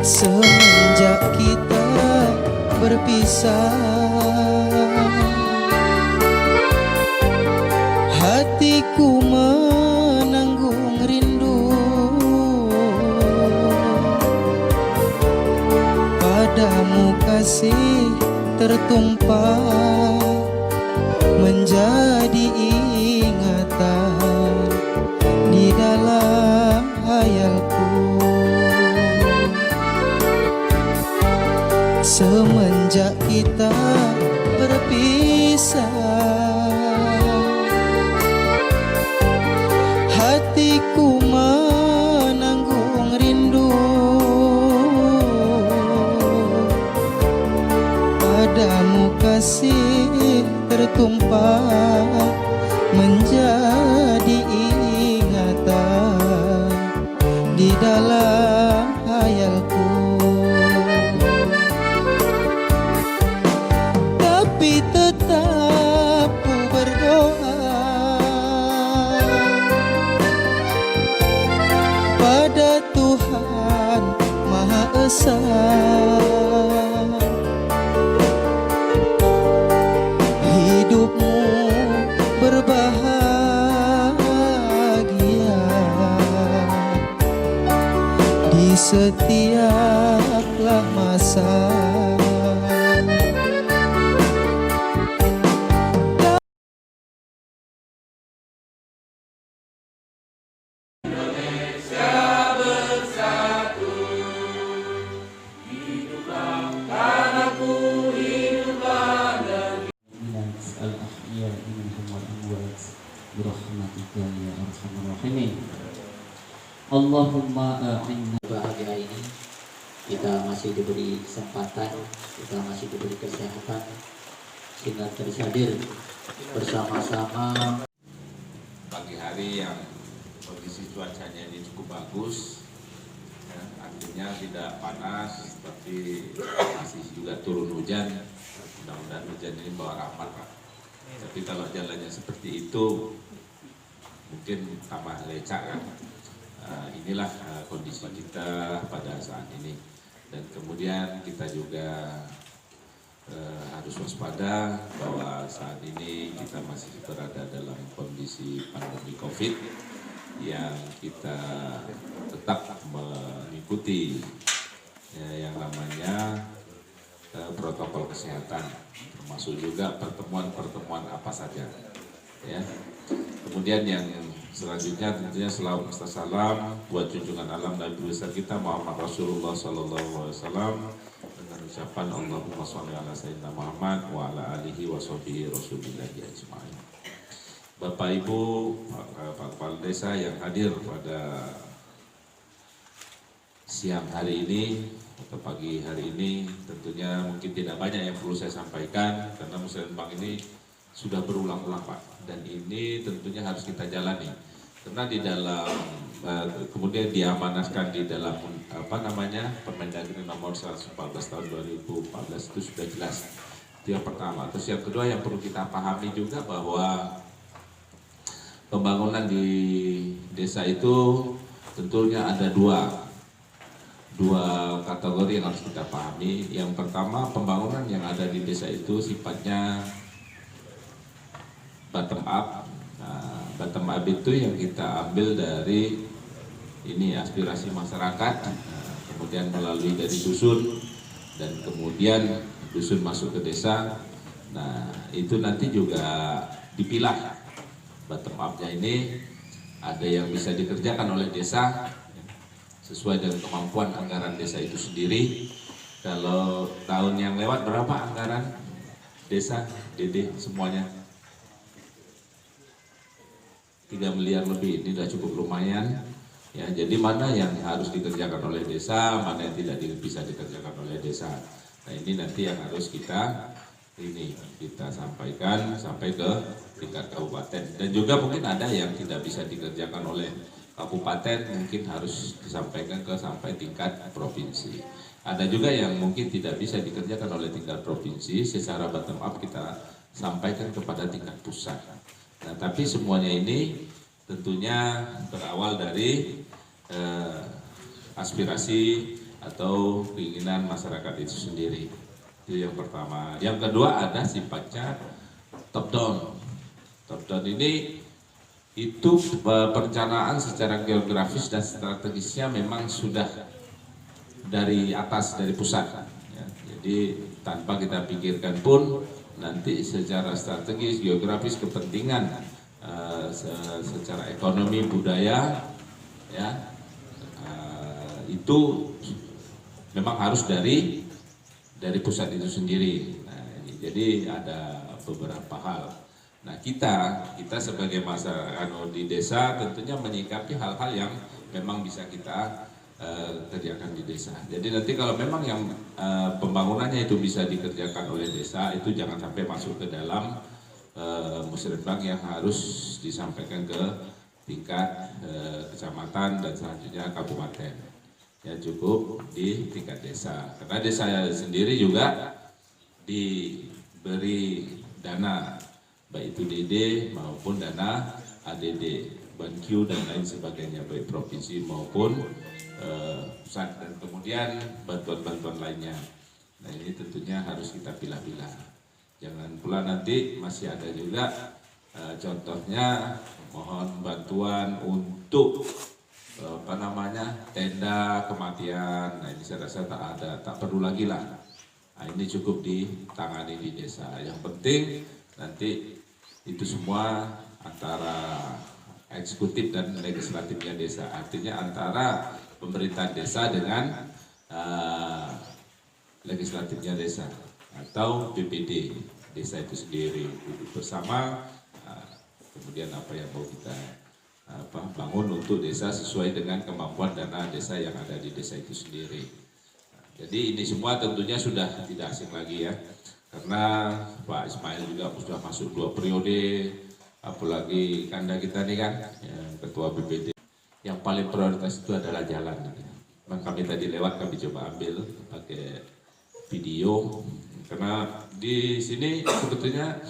Semenjak kita berpisah, hatiku menanggung rindu padamu, kasih tertumpah menjadi ingatan di dalam hayalku. Semenjak kita berpisah, hatiku menanggung rindu padamu, kasih tertumpah menjadi ingatan di dalam hayalku. Tapi tetap ku berdoa pada Tuhan Maha Esa, hidupmu berbahagia di setiaplah masa. Allahumma a'inna. Bahagia ini kita masih diberi kesempatan, kita masih diberi kesehatan sehingga terus hadir bersama-sama. Pagi hari yang kondisi cuacanya ini cukup bagus, ya, artinya tidak panas tapi masih juga turun hujan. Mudah-mudahan hujan ini bawa rahmat, Pak. Tapi kalau jalannya seperti itu mungkin tambah lecak kan. Inilah kondisi kita pada saat ini, dan kemudian kita juga harus waspada bahwa saat ini kita masih berada dalam kondisi pandemi COVID yang kita tetap mengikuti yang namanya protokol kesehatan, termasuk juga pertemuan-pertemuan apa saja, ya. Kemudian yang selanjutnya tentunya salam buat junjungan alam Nabi besar kita Muhammad Rasulullah SAW dengan ucapan Allahumma sholli ala sayyidina Muhammad wa ala alihi wa sahbihi rasulillahi ajma'in. Bapak Ibu, Pak Kepala Desa yang hadir pada siang hari ini atau pagi hari ini, tentunya mungkin tidak banyak yang perlu saya sampaikan karena musyawarah ini sudah berulang-ulang, Pak, dan ini tentunya harus kita jalani karena di dalam kemudian diamanaskan di dalam Permendagri nomor 114 tahun 2014 itu sudah jelas. Itu yang pertama. Terus yang kedua yang perlu kita pahami juga bahwa pembangunan di desa itu tentunya ada dua kategori yang harus kita pahami. Yang pertama, pembangunan yang ada di desa itu sifatnya bottom up. Nah, bottom up itu yang kita ambil dari ini aspirasi masyarakat, kemudian melalui dari dusun, dan kemudian dusun masuk ke desa. Nah, itu nanti juga dipilah bottom up-nya ini, ada yang bisa dikerjakan oleh desa sesuai dengan kemampuan anggaran desa itu sendiri. Kalau tahun yang lewat berapa anggaran desa, Dede, semuanya? 3 miliar lebih, ini sudah cukup lumayan, ya. Jadi mana yang harus dikerjakan oleh desa, mana yang tidak bisa dikerjakan oleh desa. Nah, ini nanti yang harus kita sampaikan sampai ke tingkat kabupaten, dan juga mungkin ada yang tidak bisa dikerjakan oleh kabupaten, mungkin harus disampaikan sampai tingkat provinsi. Ada juga yang mungkin tidak bisa dikerjakan oleh tingkat provinsi, secara bottom up kita sampaikan kepada tingkat pusat. Nah, tapi semuanya ini tentunya berawal dari aspirasi atau keinginan masyarakat itu sendiri. Itu yang pertama. Yang kedua ada sifatnya top down. Top down ini itu perencanaan secara geografis dan strategisnya memang sudah dari atas, dari pusat. Ya. Jadi tanpa kita pikirkan pun nanti secara strategis, geografis, kepentingan secara ekonomi, budaya, ya itu memang harus dari pusat itu sendiri. Nah, jadi ada beberapa hal. Nah, kita sebagai masyarakat di desa tentunya menyikapi hal-hal yang memang bisa kita kerjakan di desa. Jadi nanti kalau memang yang pembangunannya itu bisa dikerjakan oleh desa, itu jangan sampai masuk ke dalam musrenbang yang harus disampaikan ke tingkat kecamatan dan selanjutnya kabupaten. Ya cukup di tingkat desa. Karena desa sendiri juga diberi dana, baik itu DD maupun dana ADD, BANQ dan lain sebagainya, baik provinsi maupun pusat, dan kemudian bantuan-bantuan lainnya. Nah ini tentunya harus kita pilah-pilah. Jangan pula nanti masih ada juga contohnya mohon bantuan untuk tenda kematian. Nah ini saya rasa tak perlu lagi lah. Nah ini cukup ditangani di desa. Yang penting nanti itu semua antara eksekutif dan legislatifnya desa, artinya antara pemerintahan desa dengan legislatifnya desa atau BPD desa itu sendiri duduk bersama, kemudian apa yang mau kita bangun untuk desa sesuai dengan kemampuan dana desa yang ada di desa itu sendiri. Jadi ini semua tentunya sudah tidak asing lagi ya, karena Pak Ismail juga sudah masuk 2 periode, apalagi Kanda kita nih kan yang ketua BPD. Yang paling prioritas itu adalah jalan. Memang kami tadi lewat, kami coba ambil pakai video, karena di sini sebetulnya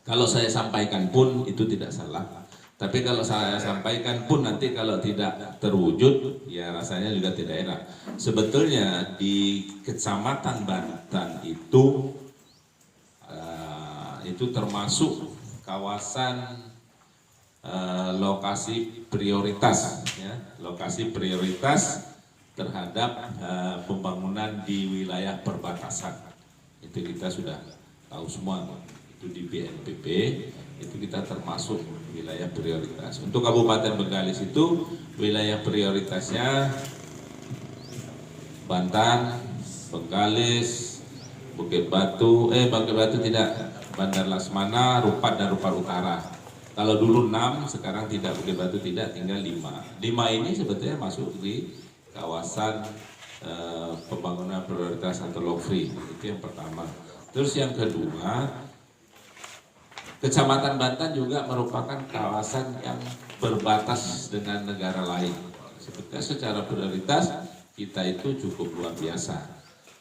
kalau saya sampaikan pun itu tidak salah. Tapi kalau saya sampaikan pun nanti kalau tidak terwujud, ya rasanya juga tidak enak. Sebetulnya di Kecamatan Bantan itu termasuk kawasan lokasi prioritas, ya, lokasi prioritas terhadap pembangunan di wilayah perbatasan. Itu kita sudah tahu semua. Itu di BNPB itu kita termasuk wilayah prioritas. Untuk Kabupaten Bengkalis itu wilayah prioritasnya Bantan, Bengkalis, Bukit Batu tidak, Bandar Laksmana, Rupat dan Rupat Utara. Kalau dulu 6, sekarang tidak, Bukit Batu tidak, tinggal 5. 5 ini sebetulnya masuk di kawasan pembangunan prioritas atau low free. Itu yang pertama. Terus yang kedua, Kecamatan Bantan juga merupakan kawasan yang berbatas dengan negara lain. Sebetulnya secara prioritas kita itu cukup luar biasa.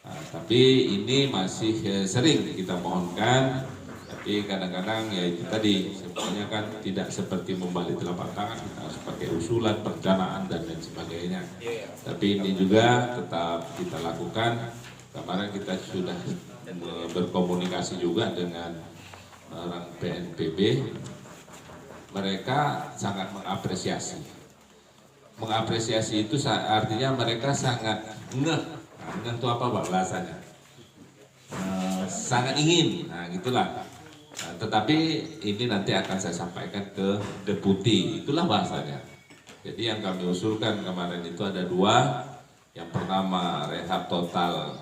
Nah, tapi ini masih sering kita mohonkan, tapi kadang-kadang ya itu tadi sebenarnya kan tidak seperti membalik telapak tangan, kita harus pakai usulan, perencanaan dan lain sebagainya. Tapi ini juga tetap kita lakukan. Kemarin kita sudah berkomunikasi juga dengan orang BNPB, mereka sangat mengapresiasi. Mengapresiasi itu artinya mereka sangat ngeh. Nah, ngeh itu apa bahasanya? Sangat ingin, nah gitulah. Nah, tetapi ini nanti akan saya sampaikan ke deputi, itulah bahasanya. Jadi yang kami usulkan kemarin itu ada 2. Yang pertama rehab total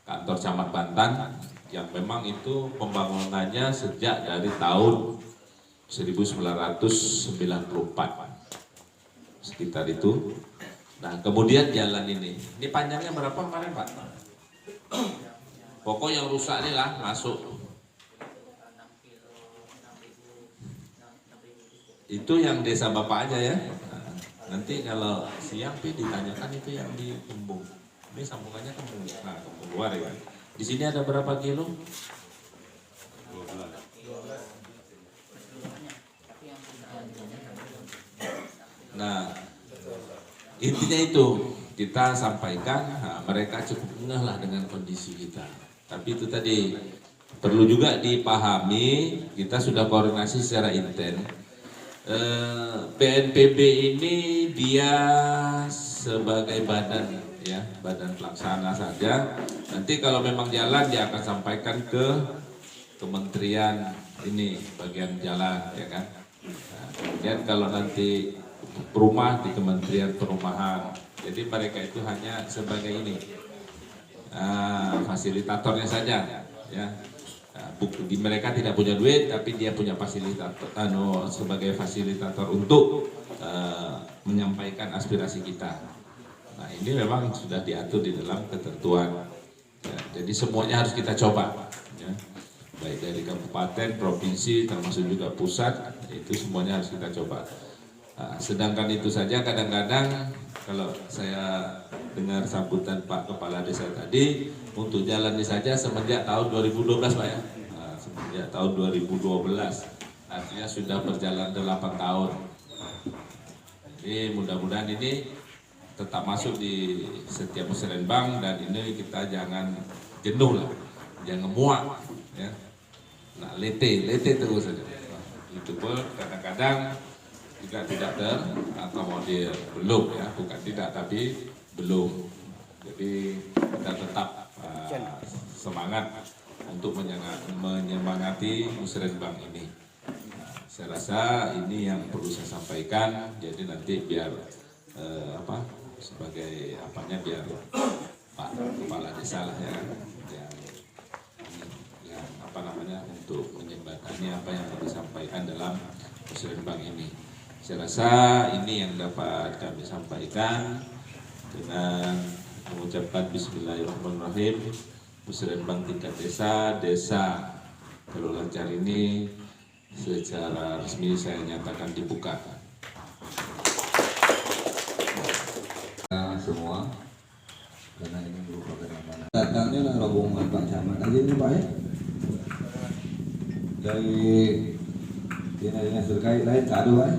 kantor camat Bantan, yang memang itu pembangunannya sejak dari tahun 1994 sekitar itu. Nah kemudian jalan ini panjangnya berapa kemarin Pak? Pokok yang rusak ini lah masuk. Itu yang desa Bapak aja ya. Nah, nanti kalau siang ditanyakan itu yang di Kembung. Ini sambungannya Kembung, nah Kembung luar ya. Di sini ada berapa kilo? 12. Nah, intinya itu kita sampaikan, mereka cukup ngeh lah dengan kondisi kita. Tapi itu tadi perlu juga dipahami, kita sudah koordinasi secara intens. BNPB ini dia sebagai badan ya, badan pelaksana saja. Nanti kalau memang jalan dia akan sampaikan ke kementerian ini bagian jalan ya kan. Nah, kemudian kalau nanti rumah di Kementerian Perumahan. Jadi mereka itu hanya sebagai ini fasilitatornya saja ya. Mereka tidak punya duit, tapi dia punya fasilitator, sebagai fasilitator untuk menyampaikan aspirasi kita. Nah ini memang sudah diatur di dalam ketentuan. Ya, jadi semuanya harus kita coba, ya. Baik dari kabupaten, provinsi, termasuk juga pusat, itu semuanya harus kita coba. Nah, sedangkan itu saja kadang-kadang kalau saya dengar sambutan Pak Kepala Desa tadi, untuk jalan ini saja semenjak tahun 2012 Pak ya. Nah, semenjak tahun 2012, artinya sudah berjalan 8 tahun. Jadi mudah-mudahan ini tetap masuk di setiap musrenbang, dan ini kita jangan jenuh lah, jangan muak ya. Nah lete terus saja. Itu pun kadang-kadang juga tidak terakomodir, belum ya, bukan tidak tapi belum. Jadi kita tetap semangat untuk menyemangati musrenbang ini. Nah, saya rasa ini yang perlu saya sampaikan. Jadi nanti biar sebagai apanya, biar Pak Kepala Desa lah ya, yang apa namanya, untuk menjembatani apa yang disampaikan dalam musrenbang ini. Saya rasa ini yang dapat kami sampaikan dengan mengucapkan Bismillahirrahmanirrahim. Musrenbang tingkat desa Teluk Lancar ini secara resmi saya nyatakan dibuka. Semua, karena ini merupakan amanah. Datangnya lah rombongan Pak Camat aja ini Pak ya, dari dinas terkait lain tak ada Pak.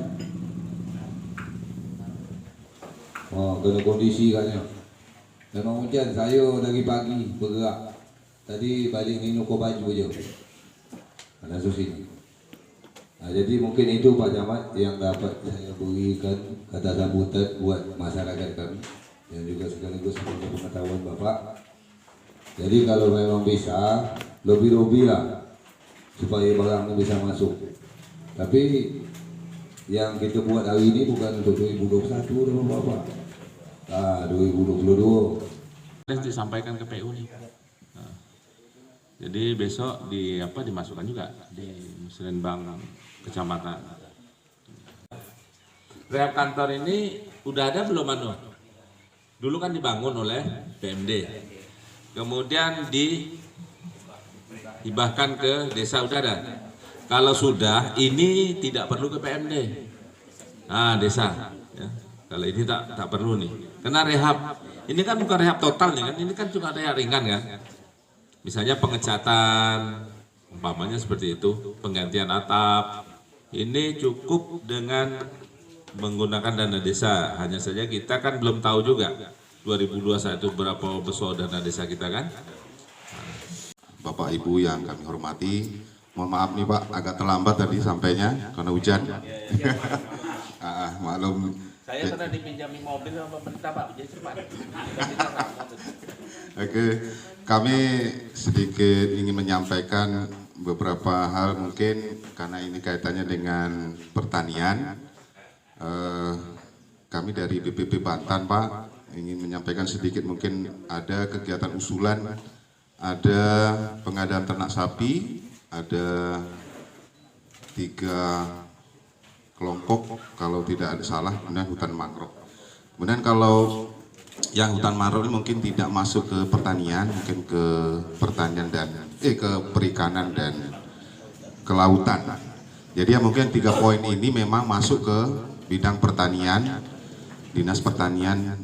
Oh, kena kondisi katanya. Memang hujan, saya dari pagi bergerak. Tadi balik ni nukur baju je. Ada sini. Nah, jadi mungkin itu Pak Camat yang dapat saya berikan kata sambutan buat masyarakat kami, dan juga sekaligus untuk pengetahuan Bapak. Jadi kalau memang bisa, lobby lah supaya barang ini bisa masuk. Tapi yang kita buat hari ini bukan untuk 2021 loh Bapak. 2022. Disampaikan ke PU nih. Nah, jadi besok dimasukkan juga di musrenbang kecamatan. Rehab kantor ini udah ada belum Manu? Dulu kan dibangun oleh PMD, kemudian dihibahkan ke desa, udah ada. Kalau sudah, ini tidak perlu ke PMD, desa. Ya. Kalau ini tak perlu nih, karena rehab ini kan bukan rehab total nih kan, ini kan cuma rehab ringan kan. Misalnya pengecatan, umpamanya seperti itu, penggantian atap, ini cukup dengan menggunakan dana desa. Hanya saja kita kan belum tahu juga 2021 berapa besar dana desa kita kan. Bapak Ibu yang kami hormati, mohon maaf nih Pak, agak terlambat tadi sampainya karena hujan. Maklum. Saya pernah dipinjami mobil sama pemerintah Pak, jadi cepat. Oke, kami sedikit ingin menyampaikan beberapa hal mungkin karena ini kaitannya dengan pertanian. Kami dari BPP Bantan Pak ingin menyampaikan sedikit, mungkin ada kegiatan usulan, ada pengadaan ternak sapi, ada 3 kelompok kalau tidak ada salah, kemudian hutan mangrove. Kemudian kalau yang hutan mangrove ini mungkin tidak masuk ke pertanian, mungkin ke pertanian dan ke perikanan dan kelautan. Jadi ya mungkin 3 poin ini memang masuk ke bidang pertanian, dinas pertanian,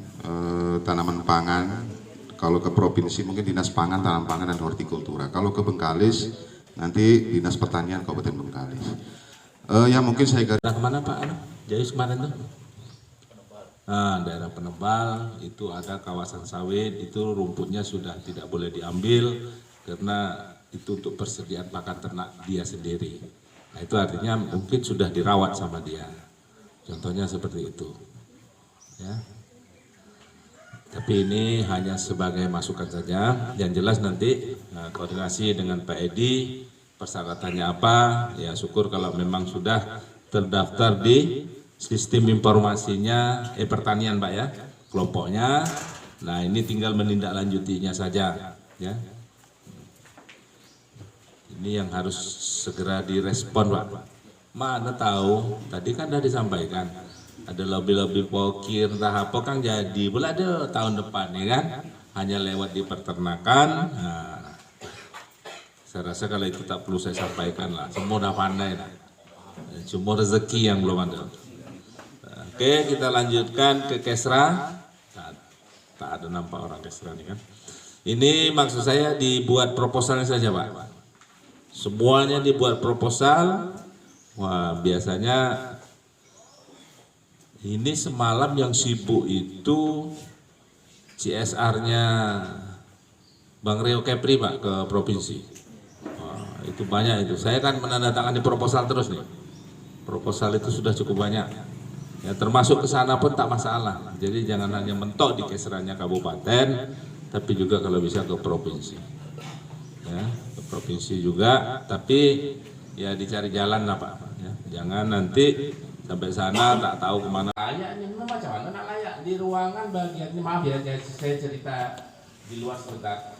tanaman pangan. Kalau ke provinsi mungkin dinas pangan, tanaman pangan dan hortikultura. Kalau ke Bengkalis nanti dinas pertanian Kabupaten Bengkalis. Ya mungkin saya garis. Kemana Pak? Jadi kemarin tuh? Nah, daerah penebal itu ada kawasan sawit, itu rumputnya sudah tidak boleh diambil karena itu untuk persediaan pakan ternak dia sendiri. Nah, itu artinya mungkin sudah dirawat sama dia. Contohnya seperti itu. Ya. Tapi ini hanya sebagai masukan saja. Yang jelas nanti koordinasi dengan Pak Edi, persyaratannya apa? Ya syukur kalau memang sudah terdaftar di sistem informasinya pertanian Pak ya, kelompoknya. Nah ini tinggal menindaklanjutinya saja ya. Ini yang harus segera direspon Pak. Mana tahu, tadi kan sudah disampaikan ada lobby-lobby pokir entah apa kan jadi boleh ada tahun depan ya kan, hanya lewat di peternakan. Nah, saya rasa kalau itu tak perlu saya sampaikan lah, semua udah pandai lah. Cuma rezeki yang belum ada. Oke, kita lanjutkan ke Kesra. Tak ada nampak orang Kesra nih kan. Ini maksud saya dibuat proposalnya saja Pak. Semuanya dibuat proposal. Wah biasanya ini semalam yang sibuk itu CSR-nya Bang Rio Kepri Pak ke provinsi. Wah, itu banyak itu. Saya kan menandatangani proposal terus nih. Proposal itu sudah cukup banyak. Ya, termasuk ke sana pun tak masalah. Jadi jangan hanya mentok di Kesranya kabupaten, tapi juga kalau bisa ke provinsi. Ya, ke provinsi juga, tapi ya dicari jalan lah Pak. Ya, jangan nanti sampai sana tak tahu kemana. Layak ini macam mana nak layak di ruangan bagian ini, maaf ya saya cerita di luar sebentar.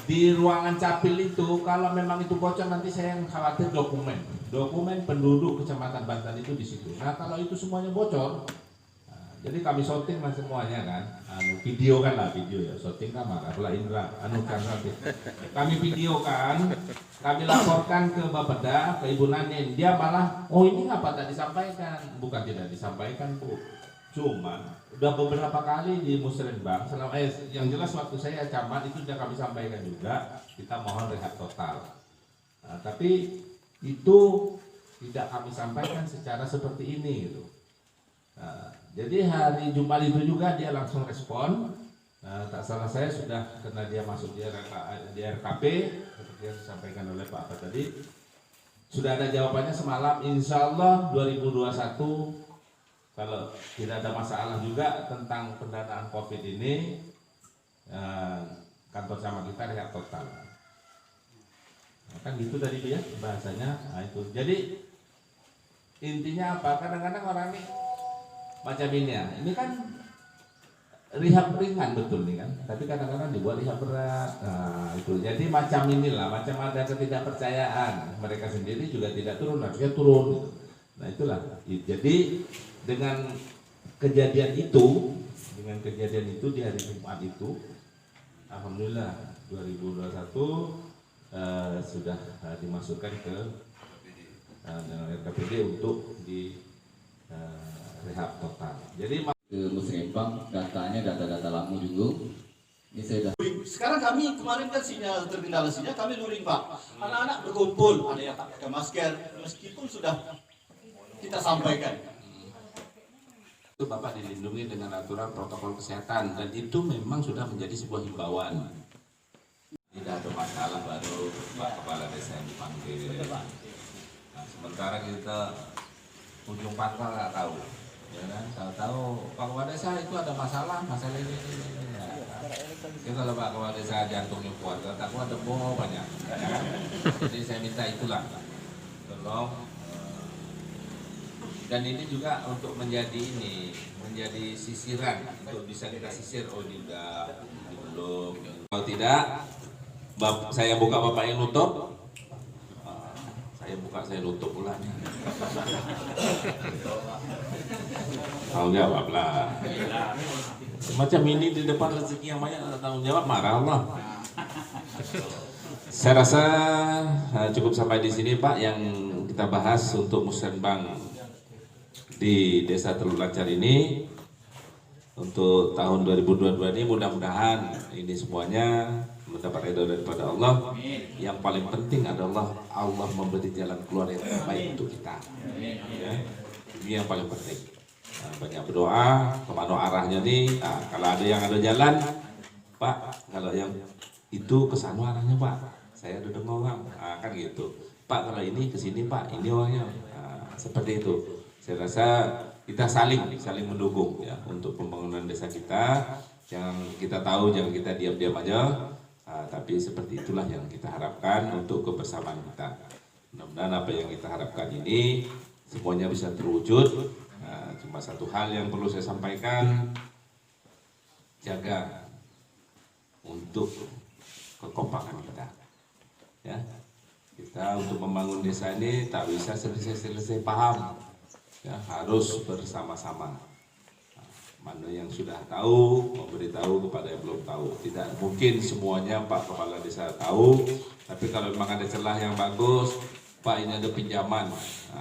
Di ruangan capil itu kalau memang itu bocor nanti saya yang khawatir dokumen penduduk Kecamatan Bantan itu di situ. Nah kalau itu semuanya bocor, nah, jadi kami shooting lah semuanya kan, video kan lah video ya, shooting kan marahlah Indra, kan nanti kami videokan, kami laporkan ke Bapeda, ke Ibu Nanin, dia malah, oh ini ngapa tak disampaikan? Bukan tidak disampaikan Bu, cuma udah beberapa kali di Musrenbang, selama yang jelas waktu saya camat itu sudah kami sampaikan juga, kita mohon rehab total. Nah, tapi itu tidak kami sampaikan secara seperti ini gitu. Nah, jadi hari Jumat itu juga dia langsung respon. Nah, tak salah saya sudah karena dia masuk di RKP seperti yang disampaikan oleh Pak Apa tadi, sudah ada jawabannya semalam. Insya Allah 2021 kalau tidak ada masalah juga tentang pendanaan COVID ini, kantor sama kita rehab total. Nah, kan gitu tadi ya bahasanya. Nah, itu. Jadi intinya apa? Kadang-kadang orang ini macam ini ya. Ini kan rehab ringan betul nih kan. Tapi kadang-kadang dibuat rehab berat. Nah, itu. Jadi macam inilah, macam ada ketidakpercayaan. Mereka sendiri juga tidak turun, harusnya turun. Gitu. Nah, itulah. Jadi dengan kejadian itu di hari Jumat itu, alhamdulillah 2021 sudah dimasukkan ke RKPD untuk di rehab total. Jadi Ke Musrenbang datanya data-data lama juga. Ini saya Sekarang kami kemarin kan sinyal terkendala sinyal, kami luring Pak. Anak-anak berkumpul, ada yang tak pakai masker, meskipun sudah kita sampaikan. itu Bapak dilindungi dengan aturan protokol kesehatan dan itu memang sudah menjadi sebuah himbauan. Tidak ada masalah baru Pak Kepala Desa yang dipanggil. Nah, sementara kita ujung pangkal nggak tahu, ya kan? Tahu-tahu Pak Kepala Desa itu ada masalah ini. Ya, kalau Pak Kepala Desa jantungnya kuat, tak kuat ada banyak. Ya kan? Jadi saya minta itulah, tolong. Dan ini juga untuk menjadi sisiran untuk bisa kita sisir. Oh ini udah, ini belum. Kalau tidak, saya buka Bapak yang nutup. Saya buka, saya nutup pula. Tanggung jawab lah. Macam ini di depan rezeki yang banyak, tanggung jawab, marah Allah. Saya rasa cukup sampai di sini Pak yang kita bahas untuk Musrenbang di Desa Teluk Lancar ini untuk tahun 2022 ini. Mudah-mudahan ini semuanya mendapat ridho daripada Allah. Yang paling penting adalah Allah memberi jalan keluar yang terbaik untuk kita. Ya, ini yang paling penting. banyak berdoa kemana arahnya nih. Nah, kalau ada yang ada jalan, Pak, kalau yang itu ke sana arahnya Pak, saya duduk ngomong, kan gitu. Pak, kalau ini ke sini Pak, ini orangnya. Seperti itu. Saya rasa kita saling mendukung ya untuk pembangunan desa kita. Yang kita tahu jangan kita diam-diam aja, tapi seperti itulah yang kita harapkan untuk kebersamaan kita. Mudah-mudahan apa yang kita harapkan ini semuanya bisa terwujud. Cuma satu hal yang perlu saya sampaikan, jaga untuk kekompakan kita. Ya, kita untuk membangun desa ini tak bisa selesai paham, ya, harus bersama-sama. Mana yang sudah tahu memberitahu kepada yang belum tahu. Tidak mungkin semuanya Pak Kepala Desa tahu, tapi kalau memang ada celah yang bagus, Pak ini ada pinjaman,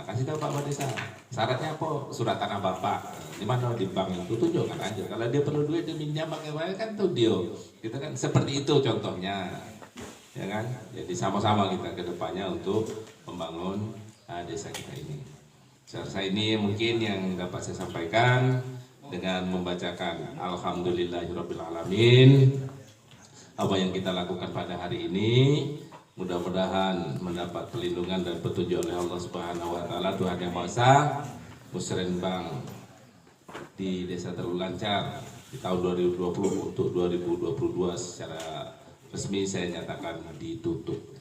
kasih tahu Pak Kepala Desa. Syaratnya apa? Surat tanah Bapak. Di mana? Di bank itu, tunjukkan aja. Kalau dia perlu duit dia pinjam pakai kan tuh dia. Kita kan seperti itu contohnya. Ya kan? Jadi sama-sama kita ke depannya untuk membangun desa kita ini. Saya rasa ini mungkin yang dapat saya sampaikan dengan membacakan Alhamdulillahirrabbilalamin. Apa yang kita lakukan pada hari ini mudah-mudahan mendapat perlindungan dan petunjuk oleh Allah Subhanahu wa taala, Tuhan Yang Maha Esa. Musrenbang di Desa Teluk Lancar di tahun 2020 untuk 2022 secara resmi saya nyatakan ditutup.